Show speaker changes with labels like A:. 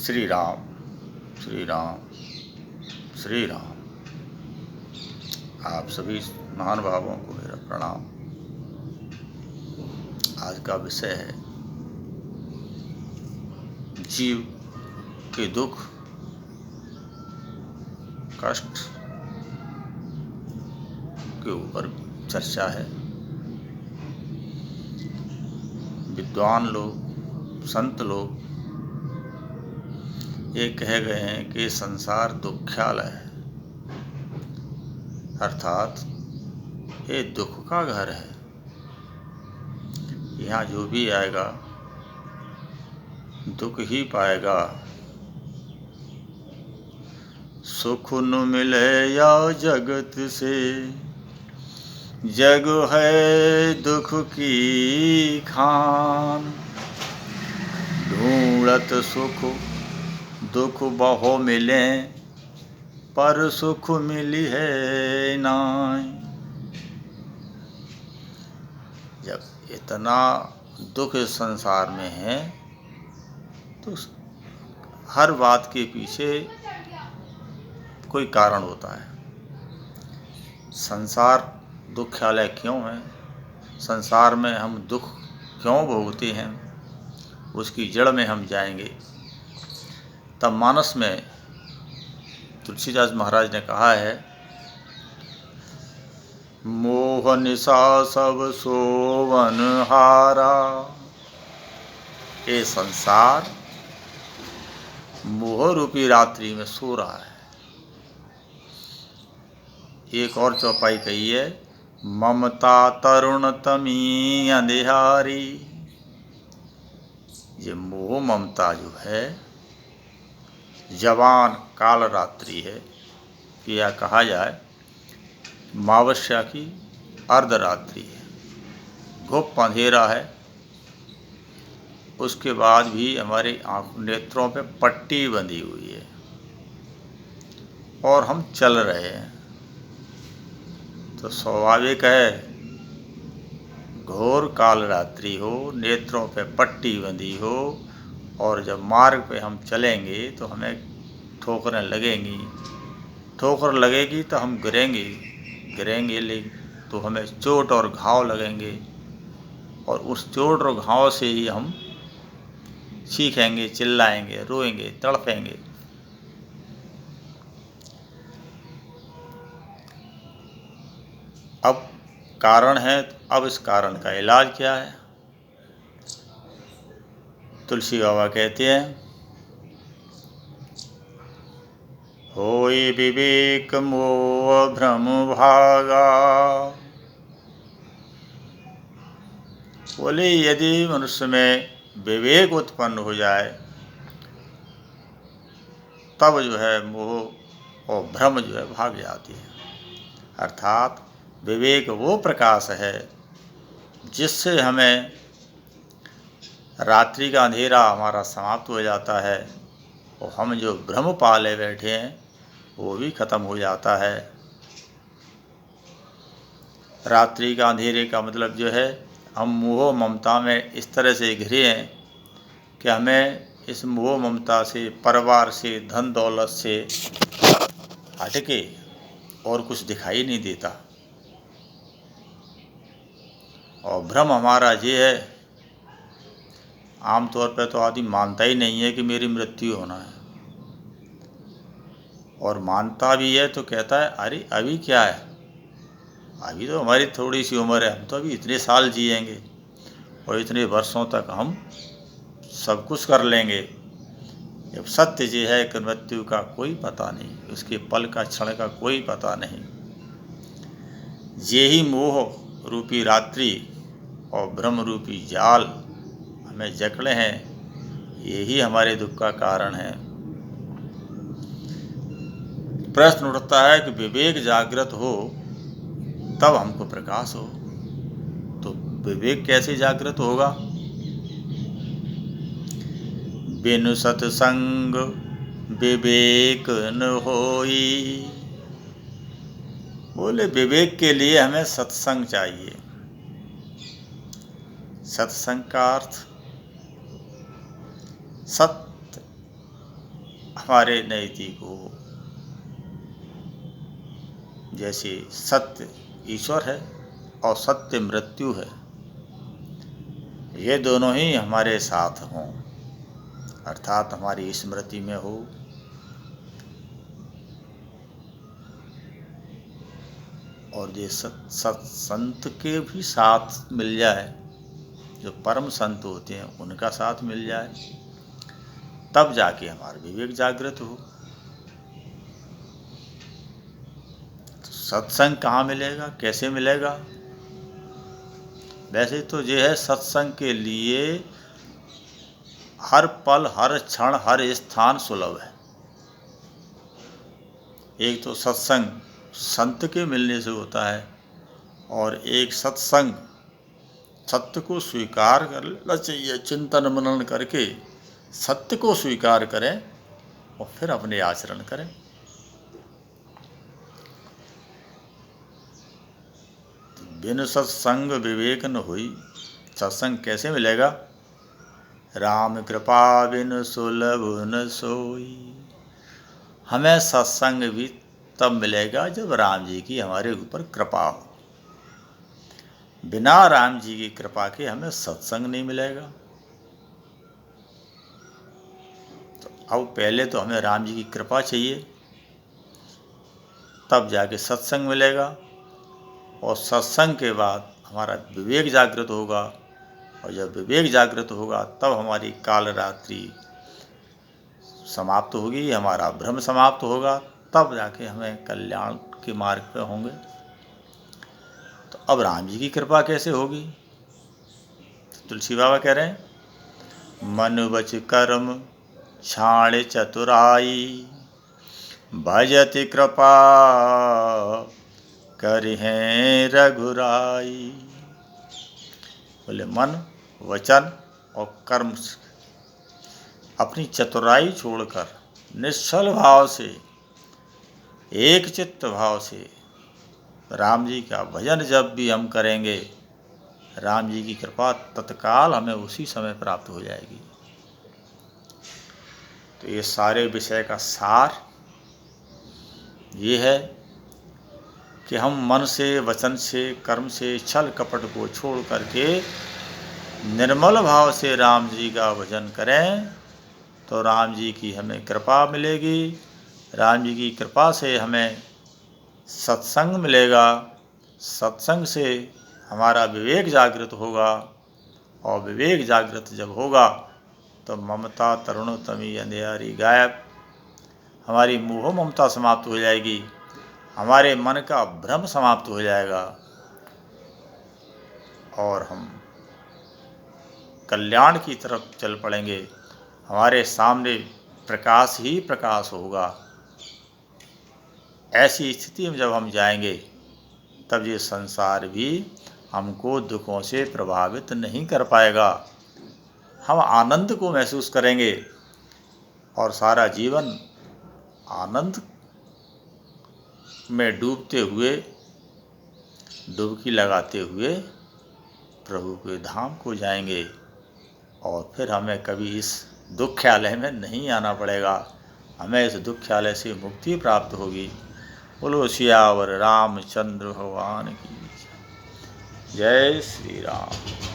A: श्री राम श्री राम श्री राम। आप सभी महानुभावों को मेरा प्रणाम। आज का विषय है जीव के दुख कष्ट के ऊपर चर्चा है। विद्वान लोग, संत लोग ये कह गए हैं कि संसार दुख्यालय है, अर्थात ये दुख का घर है। यहाँ जो भी आएगा दुख ही पाएगा। सुख न मिले या जगत से, जग है दुख की खान। ढूंढत सुख दुख बहु मिले, पर सुख मिली है नाय। जब इतना दुख इस संसार में है तो हर बात के पीछे कोई कारण होता है। संसार दुख्यालय क्यों है, संसार में हम दुख क्यों भोगते हैं, उसकी जड़ में हम जाएंगे। तब मानस में तुलसीदास महाराज ने कहा है, मोह निशा सब सोवन हारा। ये संसार मोह रूपी रात्रि में सो रहा है। एक और चौपाई कही है, ममता तरुण तमी अंधियारी। ये मोह ममता जो है जवान काल रात्रि है, कि या कहा जाए मावस्या की अर्धरात्रि है। घुप अंधेरा है, उसके बाद भी हमारे नेत्रों पे पट्टी बंधी हुई है और हम चल रहे हैं। तो स्वाभाविक है, घोर काल रात्रि हो, नेत्रों पे पट्टी बंधी हो, और जब मार्ग पे हम चलेंगे तो हमें ठोकरें लगेंगी। ठोकर लगेगी तो हम गिरेंगे तो हमें चोट और घाव लगेंगे, और उस चोट और घाव से ही हम चीखेंगे, चिल्लाएंगे, रोएंगे, तड़पेंगे। अब कारण है, अब इस कारण का इलाज क्या है? तुलसी बाबा कहते हैं, होई विवेक मोह भ्रम भागा। बोले यदि मनुष्य में विवेक उत्पन्न हो जाए तब जो है मोह और भ्रम जो है भाग जाती है। अर्थात विवेक वो प्रकाश है जिससे हमें रात्रि का अंधेरा हमारा समाप्त हो जाता है, और हम जो भ्रम पाले बैठे हैं वो भी खत्म हो जाता है। रात्रि का अंधेरे का मतलब जो है, हम मोह ममता में इस तरह से घिरे हैं कि हमें इस मोह ममता से, परिवार से, धन दौलत से हटके और कुछ दिखाई नहीं देता। और भ्रम हमारा ये है, आमतौर पर तो आदमी मानता ही नहीं है कि मेरी मृत्यु होना है, और मानता भी है तो कहता है अरे अभी क्या है, अभी तो हमारी थोड़ी सी उम्र है, हम तो अभी इतने साल जिएंगे और इतने वर्षों तक हम सब कुछ कर लेंगे। जब सत्य ये है कि मृत्यु का कोई पता नहीं, उसके पल का, क्षण का कोई पता नहीं। ये ही मोह रूपी रात्रि और भ्रम रूपी जाल हमें जकड़े हैं, यही हमारे दुख का कारण है। प्रश्न उठता है कि विवेक जागृत हो तब हमको प्रकाश हो, तो विवेक कैसे जागृत होगा? बिनु सत्संग विवेक न होई। बोले विवेक के लिए हमें सत्संग चाहिए। सत्संग का अर्थ सत्य हमारे नज़दीक हो। जैसे सत्य ईश्वर है और सत्य मृत्यु है, ये दोनों ही हमारे साथ हों, अर्थात हमारी स्मृति में हो, और ये संत के भी साथ मिल जाए, जो परम संत होते हैं उनका साथ मिल जाए, तब जाके हमारा विवेक जागृत हो। तो सत्संग कहाँ मिलेगा, कैसे मिलेगा? वैसे तो ये है, सत्संग के लिए हर पल, हर क्षण, हर स्थान सुलभ है। एक तो सत्संग संत के मिलने से होता है, और एक सत्संग सत्य को स्वीकार कर लेना चाहिए, चिंतन मनन करके सत्य को स्वीकार करें और फिर अपने आचरण करें। तो बिन सत्संग विवेक न हुई। सत्संग कैसे मिलेगा? राम कृपा बिन सुलभ न सोई। हमें सत्संग भी तब मिलेगा जब राम जी की हमारे ऊपर कृपा हो। बिना राम जी की कृपा के हमें सत्संग नहीं मिलेगा। तो अब पहले तो हमें राम जी की कृपा चाहिए, तब जाके सत्संग मिलेगा, और सत्संग के बाद हमारा विवेक जागृत होगा, और जब विवेक जागृत होगा तब हमारी काल रात्रि समाप्त होगी, हमारा भ्रम समाप्त होगा, तब जाके हमें कल्याण के मार्ग पे होंगे। तो अब राम जी की कृपा कैसे होगी? तुलसी बाबा कह रहे हैं, मन वच कर्म छाण चतुराई, भजति कृपा करिहें रघुराई। बोले मन, वचन और कर्म से अपनी चतुराई छोड़कर निश्चल भाव से, एक चित्त भाव से राम जी का भजन जब भी हम करेंगे, राम जी की कृपा तत्काल हमें उसी समय प्राप्त हो जाएगी। तो ये सारे विषय का सार ये है कि हम मन से, वचन से, कर्म से, छल कपट को छोड़ करके निर्मल भाव से राम जी का भजन करें, तो राम जी की हमें कृपा मिलेगी। राम जी की कृपा से हमें सत्संग मिलेगा, सत्संग से हमारा विवेक जागृत होगा, और विवेक जागृत जब होगा तो ममता तरुण तमी अंधियारी गायब, हमारी मोह ममता समाप्त हो जाएगी, हमारे मन का भ्रम समाप्त हो जाएगा, और हम कल्याण की तरफ चल पड़ेंगे। हमारे सामने प्रकाश ही प्रकाश होगा। ऐसी स्थिति में जब हम जाएंगे, तब ये संसार भी हमको दुखों से प्रभावित नहीं कर पाएगा। हम आनंद को महसूस करेंगे, और सारा जीवन आनंद में डूबते हुए, डुबकी लगाते हुए प्रभु के धाम को जाएंगे, और फिर हमें कभी इस दुख्यालय में नहीं आना पड़ेगा। हमें इस दुख्यालय से मुक्ति प्राप्त होगी। बोलो सियावर रामचंद्र भगवान की जय श्री राम।